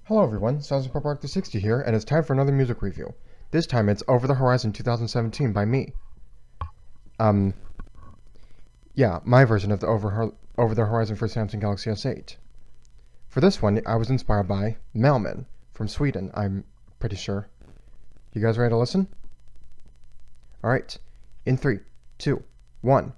Hello everyone, SoundsPopArc360 here, and it's time for another music review. This time it's Over the Horizon 2017 by me. Yeah, my version of the Over the Horizon for Samsung Galaxy S8. For this one, I was inspired by Malmen from Sweden, I'm pretty sure. You guys ready to listen? Alright, in 3, 2, 1.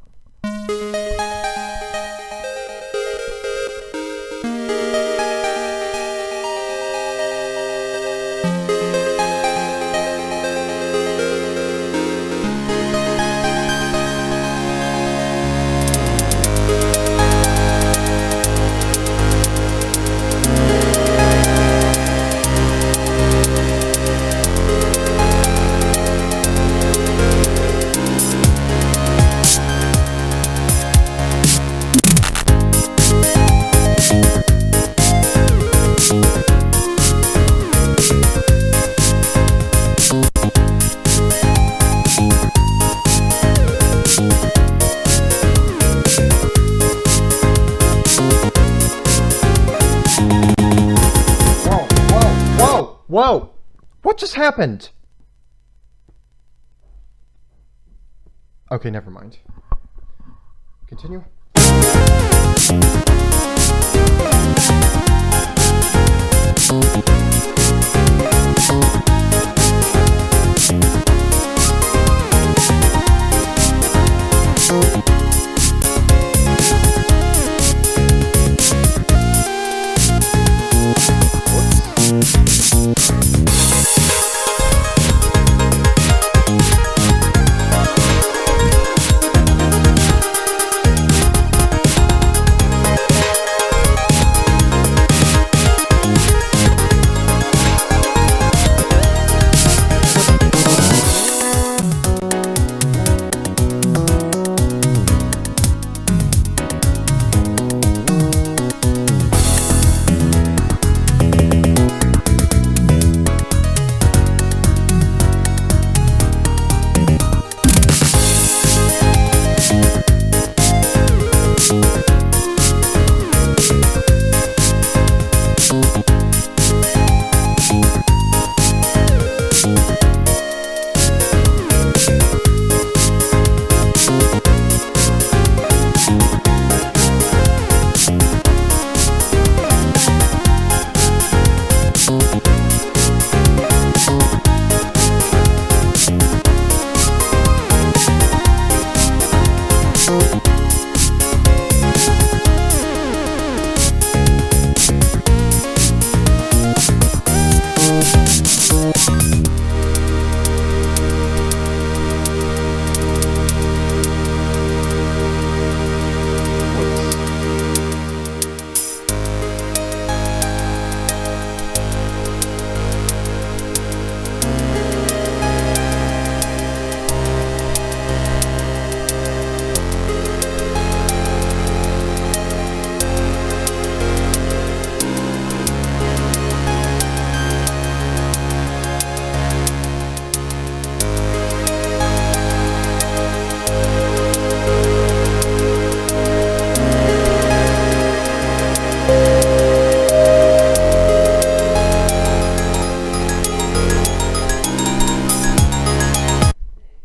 Whoa! What just happened? Okay, never mind. Continue.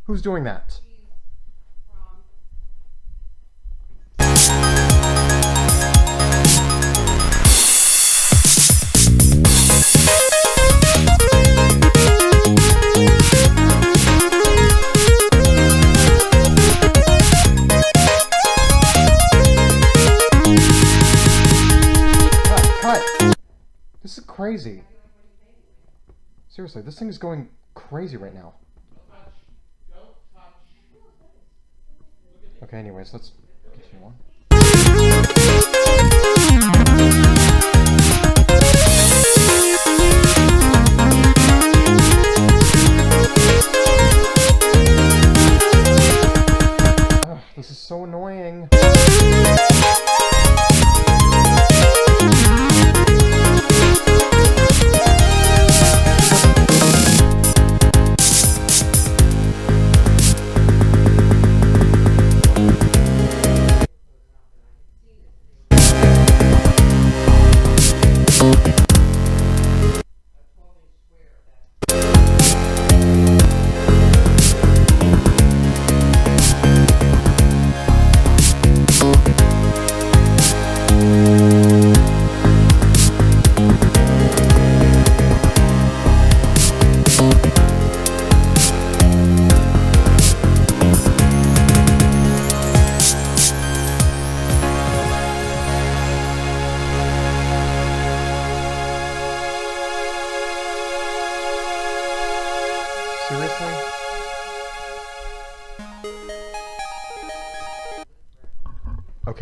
Who's doing that? Cut. This is crazy. Seriously, this thing is going crazy right now. Okay, anyways, let's continue on. Ugh, this is so annoying.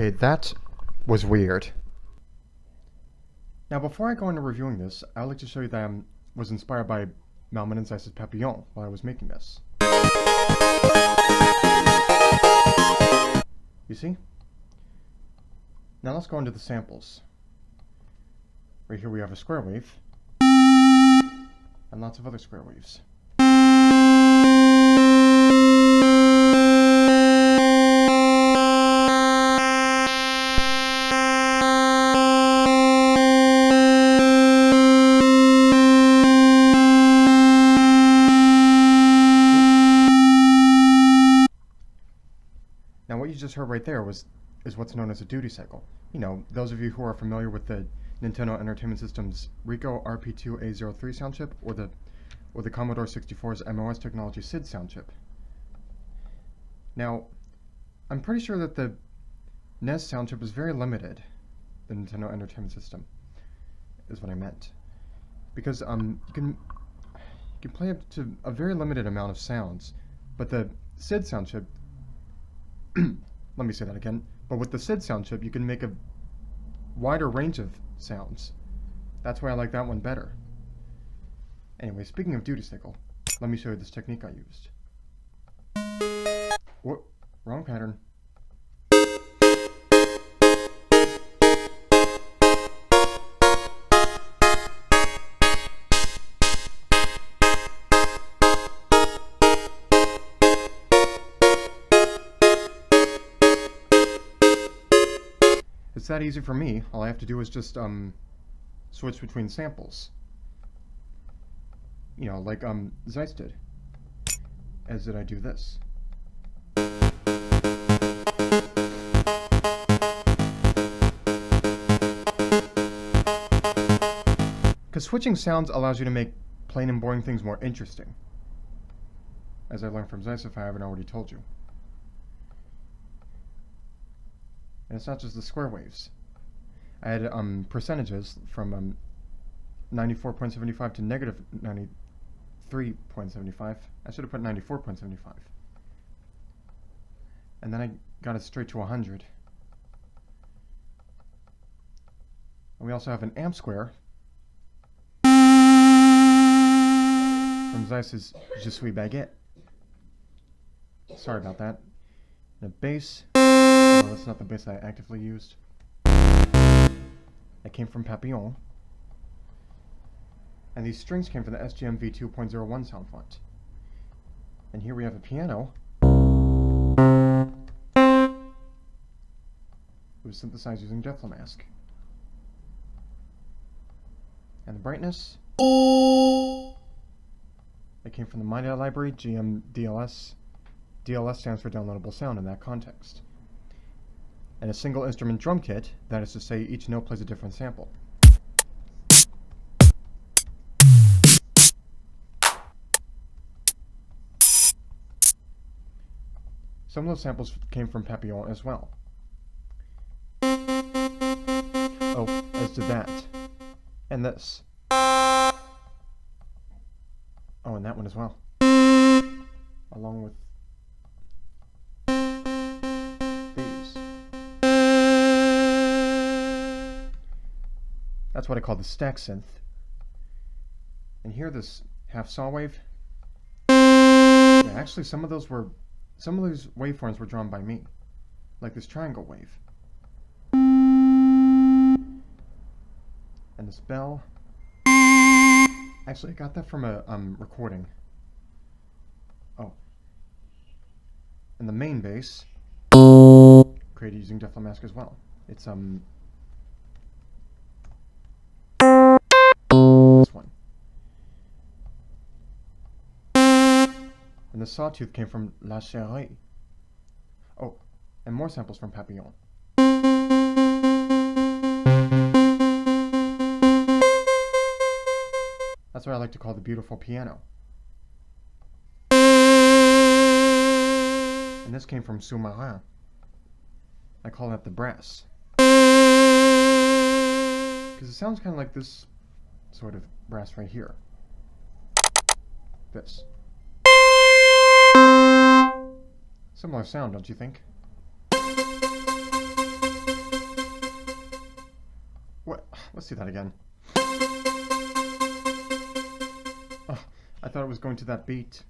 Okay, that was weird. Now, before I go into reviewing this, I'd like to show you that I was inspired by Malman and Zeiss's Papillon while I was making this. You see? Now let's go into the samples. Right here we have a square wave, and lots of other square waves. Now what you just heard right there is what's known as a duty cycle. You know, those of you who are familiar with the Nintendo Entertainment System's Rico RP2A03 sound chip, or the Commodore 64's MOS Technology SID sound chip. Now, I'm pretty sure that the NES sound chip is very limited. The Nintendo Entertainment System is what I meant, because you can play up to a very limited amount of sounds, but the SID sound chip. Let me say that again. But with the SID sound chip, you can make a wider range of sounds. That's why I like that one better. Anyway, speaking of duty cycle, let me show you this technique I used. Whoop, wrong pattern. It's that easy for me. All I have to do is just switch between samples. You know, like Zeiss did. As did I do this. Because switching sounds allows you to make plain and boring things more interesting. As I learned from Zeiss, if I haven't already told you. And it's not just the square waves. I had percentages from 94.75 to negative 93.75. I should have put 94.75. And then I got it straight to 100. And we also have an amp square from Zeiss's Je suis baguette. Sorry about that. And a bass. Oh, that's not the bass I actively used. That came from Papillon. And these strings came from the SGM V2.01 sound font. And here we have a piano. It was synthesized using Depthmask. And the brightness. It came from the My library, GM DLS. DLS stands for downloadable sound in that context. And a single instrument drum kit, that is to say each note plays a different sample. Some of those samples came from Papillon as well. Oh, as did that. And this. Oh, and that one as well. Along with these. That's what I call the stack synth. And here this half saw wave. Yeah, actually some of those waveforms were drawn by me. Like this triangle wave. And this bell. Actually, I got that from a recording. Oh. And the main bass, created using Depthmask as well. It's this one. And the sawtooth came from La Chérie. Oh, and more samples from Papillon. That's what I like to call the beautiful piano. And this came from Sous-Marin. I call that the brass. Because it sounds kind of like this sort of brass right here. This. Similar sound, don't you think? Let's do that again. Oh, I thought it was going to that beat.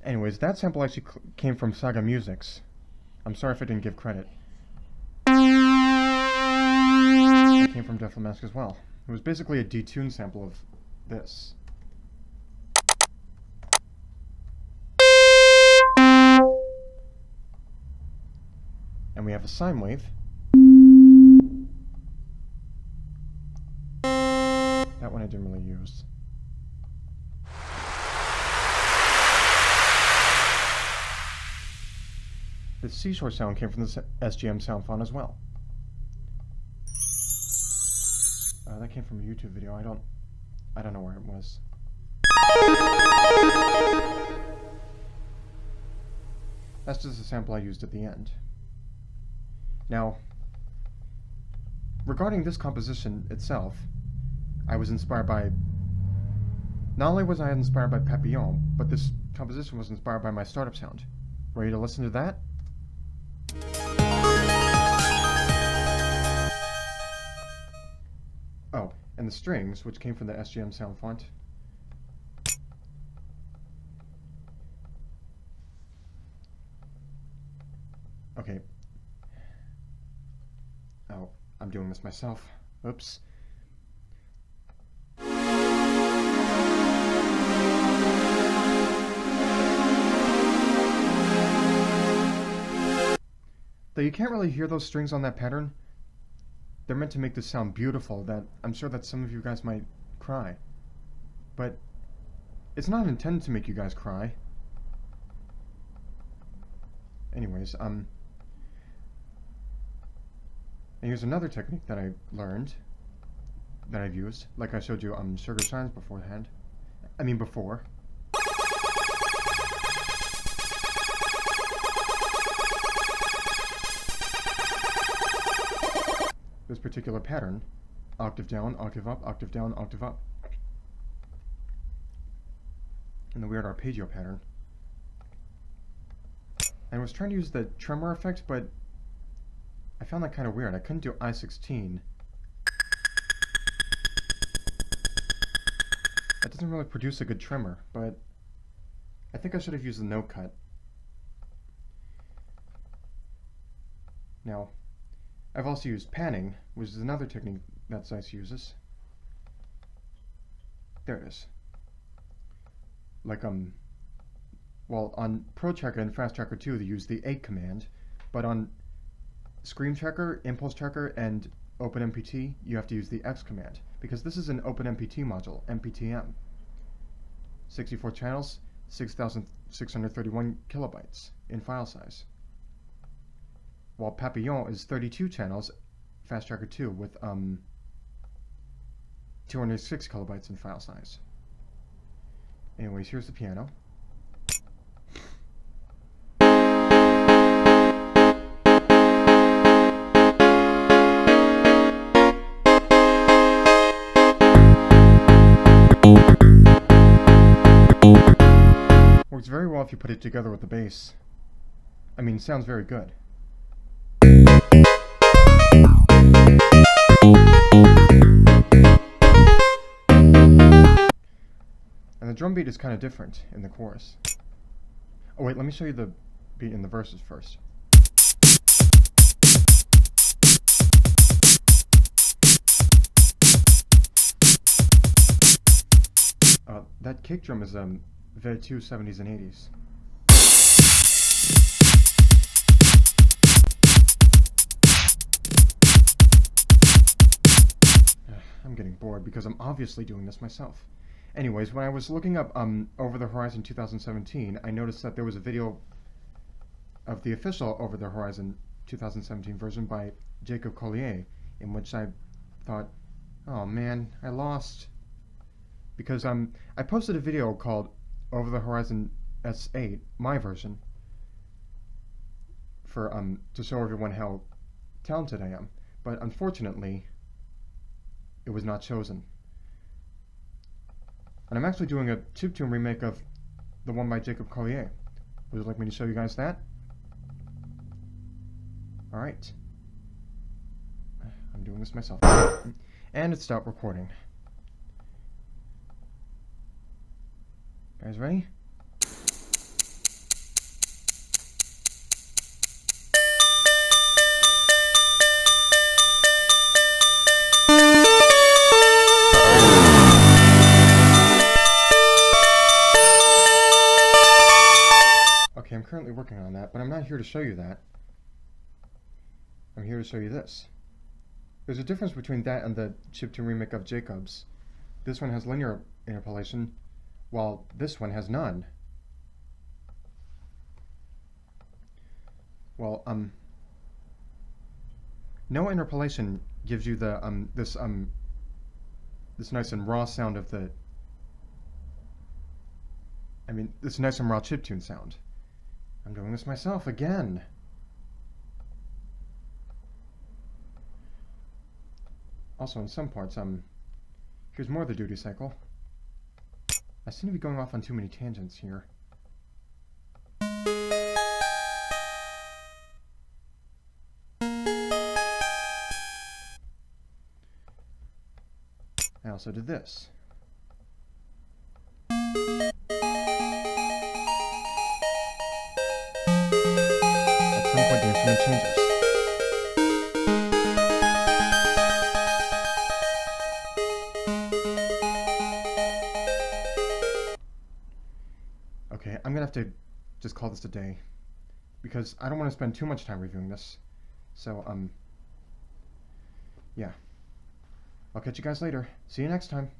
Anyways, that sample actually came from Saga Musics. I'm sorry if I didn't give credit. It came from Def Mask as well. It was basically a detuned sample of this. And we have a sine wave. That one I didn't really use. The seashore sound came from the SGM sound font as well. That came from a YouTube video. I don't know where it was. That's just a sample I used at the end. Now, regarding this composition itself, I was inspired by... Not only was I inspired by Papillon, but this composition was inspired by my startup sound. Ready to listen to that? Oh, and the strings, which came from the SGM sound font. Okay. Oh, I'm doing this myself. Oops. Though you can't really hear those strings on that pattern, they're meant to make this sound beautiful, that I'm sure that some of you guys might cry. But it's not intended to make you guys cry. Anyways, and here's another technique that I learned, that I've used, like I showed you on Sugar Shines beforehand. I mean before. This particular pattern, octave down, octave up, octave down, octave up. And the weird arpeggio pattern. And I was trying to use the tremor effect, but I found that kind of weird. I couldn't do I16. That doesn't really produce a good tremor, but I think I should have used the note cut. Now, I've also used panning, which is another technique that Zeiss uses. There it is. Like, well, on Pro Tracker and Fast Tracker 2, they use the 8 command, but on Screen Tracker, Impulse Tracker, and OpenMPT, you have to use the X command, because this is an OpenMPT module, MPTM. 64 channels, 6,631 kilobytes in file size. While Papillon is 32 channels, Fast Tracker 2 with 206 kilobytes in file size. Anyways, here's the piano. Works very well if you put it together with the bass. I mean, sounds very good. And the drum beat is kind of different in the chorus. Oh wait, let me show you the beat in the verses first. That kick drum is V2 70s and 80s. I'm getting bored because I'm obviously doing this myself. Anyways, when I was looking up Over the Horizon 2017, I noticed that there was a video of the official Over the Horizon 2017 version by Jacob Collier, in which I thought, oh man, I lost. Because I posted a video called Over the Horizon S8, my version, for to show everyone how talented I am. But unfortunately, it was not chosen. And I'm actually doing a chiptune remake of the one by Jacob Collier. Would you like me to show you guys that? Alright. I'm doing this myself. And it stopped recording. Guys ready? Okay, I'm currently working on that, but I'm not here to show you that. I'm here to show you this. There's a difference between that and the chiptune remake of Jacob's. This one has linear interpolation, while this one has none. Well, no interpolation gives you the this nice and raw sound of the. This nice and raw chiptune sound. I'm doing this myself again. Also, in some parts, here's more of the duty cycle. I seem to be going off on too many tangents here. I also did this. At some point, the instrument changes. Okay, I'm gonna have to just call this a day, because I don't want to spend too much time reviewing this. So, yeah. I'll catch you guys later. See you next time.